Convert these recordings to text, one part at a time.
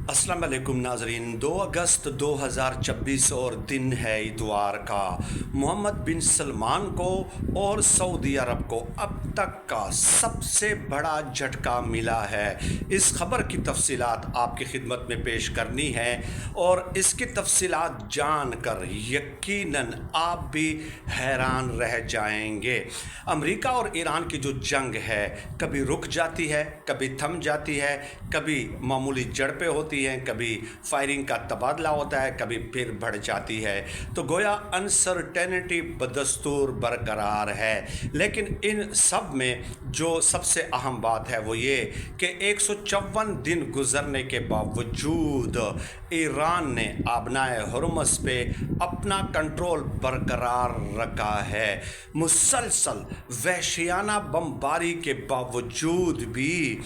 अस्सलाम वालेकुम नाजरीन। 2 अगस्त 2026 और दिन है इतवार का। मोहम्मद बिन सलमान को और सऊदी अरब को अब तक का सबसे बड़ा झटका मिला है। इस खबर की तफसीलात आपकी खिदमत में पेश करनी है और इसकी तफसीलात जान कर यकीनन आप भी हैरान रह जाएंगे। अमेरिका और ईरान की जो जंग है कभी रुक जाती है, कभी थम जाती है, कभी मामूली झड़पें होती हैं, कभी फायरिंग का तबादला होता है, कभी फिर बढ़ जाती है। तो गोया अनसर्टेनिटी बदस्तूर बरकरार है। लेकिन इन सब में जो सबसे अहम बात है वो ये कि 154 दिन गुजरने के बावजूद ईरान ने आबनाए हुर्मुज़ पे अपना कंट्रोल बरकरार रखा है। मुसलसल वहशियाना बमबारी के बावजूद भी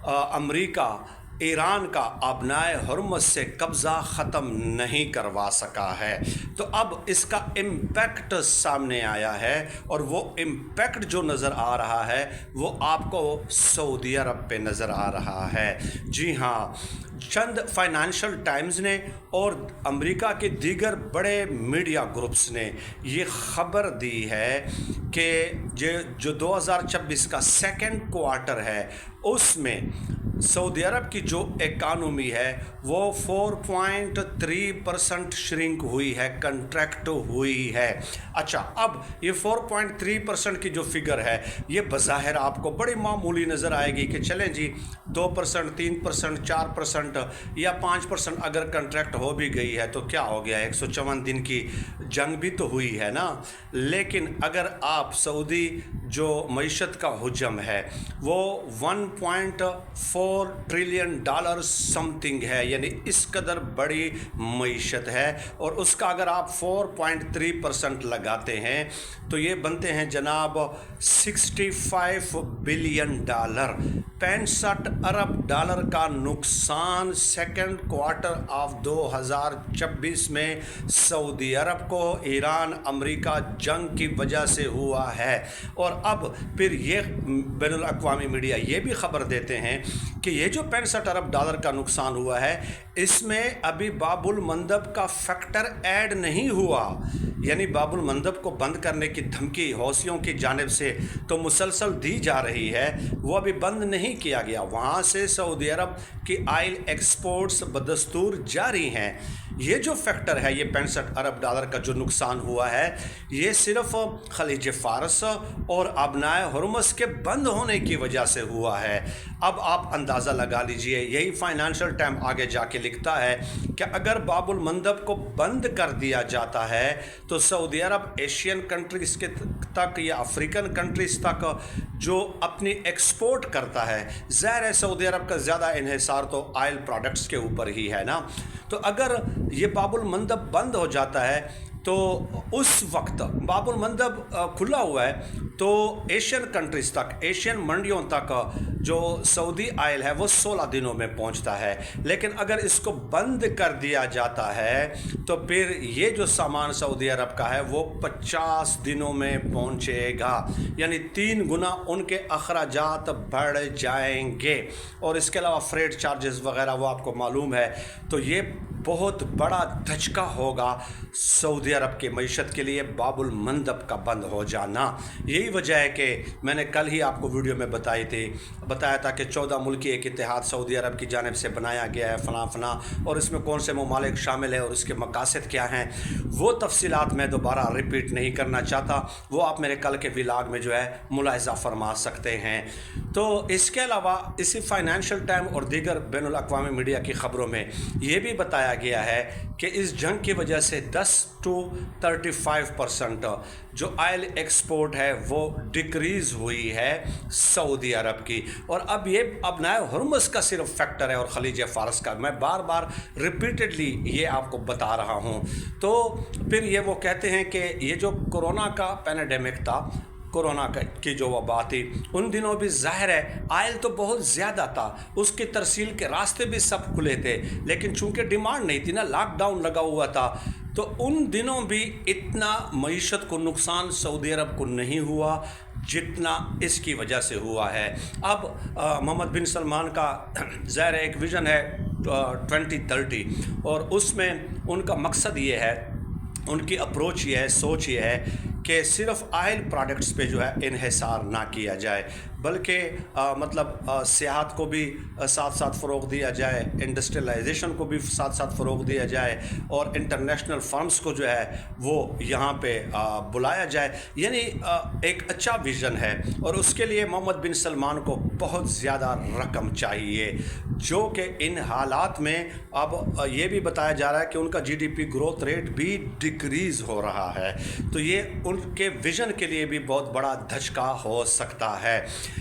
अमेरिका ईरान का आबनाए हुर्मुज़ से कब्ज़ा ख़त्म नहीं करवा सका है। तो अब इसका इम्पैक्ट सामने आया है और वो इम्पैक्ट जो नज़र आ रहा है वो आपको सऊदी अरब पे नज़र आ रहा है। जी हाँ, चंद फाइनेंशियल टाइम्स ने और अमेरिका के दीगर बड़े मीडिया ग्रुप्स ने ये ख़बर दी है कि जो 2026 का सेकंड क्वार्टर है उसमें सऊदी अरब की जो इकानमी है वो 4.3% श्रिंक हुई है, कंट्रैक्ट हुई है। अच्छा, अब ये 4.3% की जो फिगर है ये बज़ाहिर आपको बड़ी मामूली नज़र आएगी कि चलें जी 2%, 3%, 4% या 5% अगर कंट्रैक्ट हो भी गई है तो क्या हो गया, 154 दिन की जंग भी तो हुई है ना। लेकिन अगर आप सऊदी जो मईशत का हुजम है वो 1.4 ट्रिलियन डॉलर समथिंग है, यानी इस कदर बड़ी मईशत है, और उसका अगर आप 4.3% लगाते हैं तो ये बनते हैं जनाब 65 बिलियन डॉलर, 65 अरब डॉलर का नुकसान सेकंड क्वार्टर ऑफ 2026 में सऊदी अरब को ईरान अमेरिका जंग की वजह से हुआ है। और अब फिर ये बैनुल अक़वामी मीडिया ये भी ख़बर देते हैं कि ये जो 65 अरब डॉलर का नुकसान हुआ है इसमें अभी बाबुल मंदब का फैक्टर ऐड नहीं हुआ, यानी बाबुल मंदब को बंद करने की धमकी हौसियों की जानिब से तो मुसलसल दी जा रही है, वो अभी बंद नहीं किया गया। वहाँ से सऊदी अरब की आयल एक्सपोर्ट्स बदस्तूर जारी हैं। ये जो फैक्टर है, ये 65 अरब डॉलर का जो नुकसान हुआ है ये सिर्फ खलीज फ़ारस और आबनाए हुर्मुज़ के बंद होने की वजह से हुआ है। अब आप अंदाज़ा लगा लीजिए, यही फाइनेंशियल टाइम आगे जाके लिखता है कि अगर बाबुल मंदब को बंद कर दिया जाता है तो सऊदी अरब एशियन कंट्रीज़ के तक या अफ्रीकन कंट्रीज़ तक जो अपनी एक्सपोर्ट करता है, ज़ाहिर है सऊदी अरब का ज़्यादा इन्हिसार तो ऑयल प्रोडक्ट्स के ऊपर ही है ना। तो अगर ये बाबुल मंदब बंद हो जाता है तो उस वक्त बाबुल मंदब खुला हुआ है तो एशियन कंट्रीज़ तक, एशियन मंडियों तक जो सऊदी आयल है वो 16 दिनों में पहुंचता है। लेकिन अगर इसको बंद कर दिया जाता है तो फिर ये जो सामान सऊदी अरब का है वो 50 दिनों में पहुंचेगा, यानी 3 गुना उनके अखराजात बढ़ जाएंगे। और इसके अलावा फ्रेट चार्जेस वगैरह वो आपको मालूम है। तो ये बहुत बड़ा धचका होगा सऊदी अरब की मईशत के लिए बाबुल मंदब का बंद हो जाना। यही वजह है कि मैंने कल ही आपको वीडियो में बताया था कि 14 मुल्की एक इत्तेहाद सऊदी अरब की जानिब से बनाया गया है फना और इसमें कौन से ममालिक शामिल है और इसके मकासद क्या हैं, वो तफसीलात मैं दोबारा रिपीट नहीं करना चाहता, वो आप मेरे कल के व्लॉग में जो है मुलाहिज़ा फरमा सकते हैं। तो इसके अलावा इसी फाइनेंशियल टाइम और दीगर बैनुल अक़वामी मीडिया की ख़बरों में ये भी बताया गया है कि इस जंग की वजह से 10 to 35% जो ऑयल एक्सपोर्ट है वो डिक्रीज़ हुई है सऊदी अरब की। और अब ये आबनाए हुर्मुज़ का सिर्फ फैक्टर है और खलीज फ़ारस का, मैं बार बार रिपीटेडली ये आपको बता रहा हूँ। तो फिर ये वो कहते हैं कि ये जो कोरोना का पैंडेमिक था, कोरोना की जो वबा थी, उन दिनों भी ज़ाहिर है आयल तो बहुत ज़्यादा था, उसकी तरसील के रास्ते भी सब खुले थे, लेकिन चूंकि डिमांड नहीं थी ना, लॉकडाउन लगा हुआ था, तो उन दिनों भी इतना मईशत को नुकसान सऊदी अरब को नहीं हुआ जितना इसकी वजह से हुआ है। अब मोहम्मद बिन सलमान का ज़ाहिर एक विज़न है 2030 اور اس میں ان کا مقصد یہ ہے، ان کی اپروچ یہ ہے، سوچ یہ ہے کہ صرف آئل پروڈکٹس پہ جو ہے انحصار نہ کیا جائے، بلکہ سیاحت کو بھی ساتھ ساتھ فروغ دیا جائے، انڈسٹریلائزیشن کو بھی ساتھ ساتھ فروغ دیا جائے، اور انٹرنیشنل فرمز کو جو ہے وہ یہاں پہ بلایا جائے۔ یعنی ایک اچھا ویژن ہے، اور اس کے لیے محمد بن سلمان کو بہت زیادہ رقم چاہیے، جو کہ ان حالات میں اب یہ بھی بتایا جا رہا ہے کہ ان کا G D P growth rate بھی ڈکریز ہو رہا ہے، تو یہ ان کے ویژن کے لیے بھی بہت بڑا دھچکا ہو سکتا ہے۔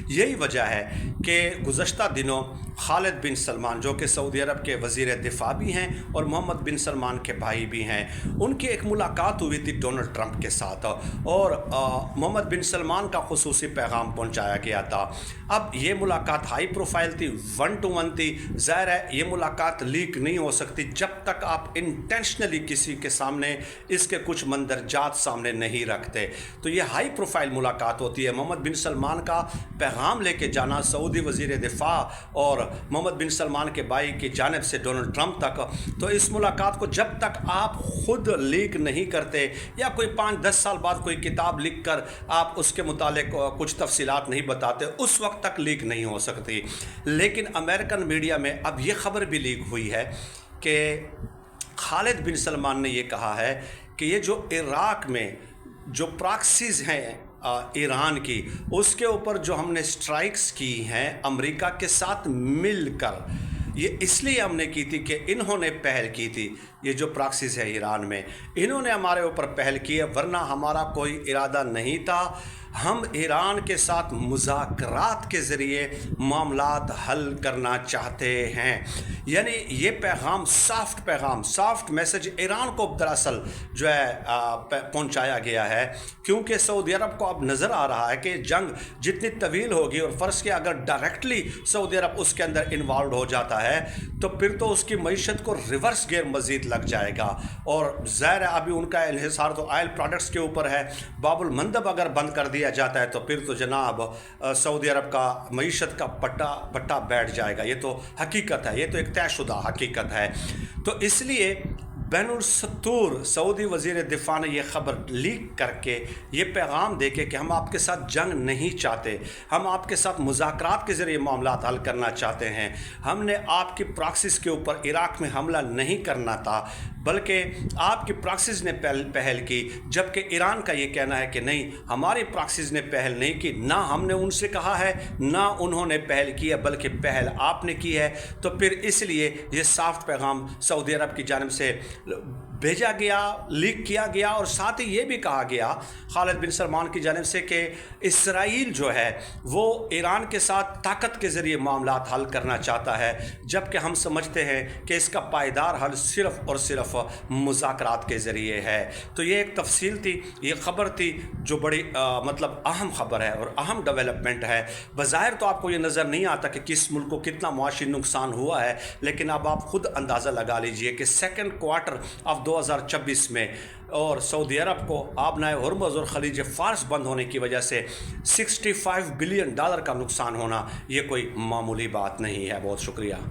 یہی وجہ ہے کہ گزشتہ دنوں خالد بن سلمان، جو کہ سعودی عرب کے وزیر دفاع بھی ہیں اور محمد بن سلمان کے بھائی بھی ہیں، ان کی ایک ملاقات ہوئی تھی ڈونلڈ ٹرمپ کے ساتھ، اور محمد بن سلمان کا خصوصی پیغام پہنچایا گیا تھا۔ اب یہ ملاقات ہائی پروفائل تھی، 1 to 1 تھی۔ ظاہر ہے یہ ملاقات لیک نہیں ہو سکتی جب تک آپ انٹینشنلی کسی کے سامنے اس کے کچھ مندرجات سامنے نہیں رکھتے، تو یہ ہائی پروفائل ملاقات ہوتی ہے۔ محمد بن سلمان کا پیغام لے کے جانا سعودی وزیر دفاع اور محمد بن سلمان کے بھائی کی جانب سے ڈونلڈ ٹرمپ تک، تو اس ملاقات کو جب تک آپ خود لیک نہیں کرتے یا کوئی 5-10 سال بعد کوئی کتاب لکھ کر آپ اس کے متعلق کچھ تفصیلات نہیں بتاتے، اس وقت تک لیک نہیں ہو سکتی۔ لیکن امریکن میڈیا میں اب یہ خبر بھی لیک ہوئی ہے کہ خالد بن سلمان نے یہ کہا ہے کہ یہ جو عراق میں جو پراکسیز ہیں ایران کی، اس کے اوپر جو ہم نے سٹرائکس کی ہیں امریکہ کے ساتھ مل کر، یہ اس لیے ہم نے کی تھی کہ انہوں نے پہل کی تھی۔ یہ جو پراکسیز ہے ایران میں، انہوں نے ہمارے اوپر پہل کی ہے، ورنہ ہمارا کوئی ارادہ نہیں تھا۔ ہم ایران کے ساتھ مذاکرات کے ذریعے معاملات حل کرنا چاہتے ہیں۔ یعنی یہ پیغام، سافٹ میسج ایران کو دراصل جو ہے پہنچایا گیا ہے، کیونکہ سعودی عرب کو اب نظر آ رہا ہے کہ جنگ جتنی طویل ہوگی، اور فرض کیا اگر ڈائریکٹلی سعودی عرب اس کے اندر انوالوڈ ہو جاتا ہے، تو پھر تو اس کی معیشت کو ریورس گیئر مزید لگ جائے گا، اور ظاہر ہے ابھی ان کا انحصار تو آئل پروڈکٹس کے اوپر ہے۔ باب المندب اگر بند کر دیا جاتا ہے تو پھر تو جناب سعودی عرب کا معیشت کا پٹا بیٹھ جائے گا۔ یہ تو حقیقت ہے، یہ تو ایک طے شدہ حقیقت ہے۔ تو اس لیے بین السطور سعودی وزیر دفاع نے یہ خبر لیک کر کے، یہ پیغام دے کے کہ ہم آپ کے ساتھ جنگ نہیں چاہتے، ہم آپ کے ساتھ مذاکرات کے ذریعے معاملات حل کرنا چاہتے ہیں، ہم نے آپ کی پراکسس کے اوپر عراق میں حملہ نہیں کرنا تھا، بلکہ آپ کی پراکسس نے پہل کی، جبکہ ایران کا یہ کہنا ہے کہ نہیں، ہماری پراکسس نے پہل نہیں کی، نہ ہم نے ان سے کہا ہے نہ انہوں نے پہل کی ہے، بلکہ پہل آپ نے کی ہے۔ تو پھر اس لیے یہ سافٹ پیغام سعودی عرب کی جانب سے بھیجا گیا، لیک کیا گیا، اور ساتھ ہی یہ بھی کہا گیا خالد بن سلمان کی جانب سے کہ اسرائیل جو ہے وہ ایران کے ساتھ طاقت کے ذریعے معاملات حل کرنا چاہتا ہے، جبکہ ہم سمجھتے ہیں کہ اس کا پائیدار حل صرف اور صرف مذاکرات کے ذریعے ہے۔ تو یہ ایک تفصیل تھی، یہ خبر تھی جو بڑی اہم خبر ہے اور اہم ڈیولپمنٹ ہے۔ بظاہر تو آپ کو یہ نظر نہیں آتا کہ کس ملک کو کتنا معاشی نقصان ہوا ہے، لیکن اب آپ خود اندازہ لگا لیجئے کہ سیکنڈ کوارٹر آف 2024 میں اور سعودی عرب کو آبنائے ہرمز اور خلیج فارس بند ہونے کی وجہ سے $65 بلین کا نقصان ہونا، یہ کوئی معمولی بات نہیں ہے۔ بہت شکریہ۔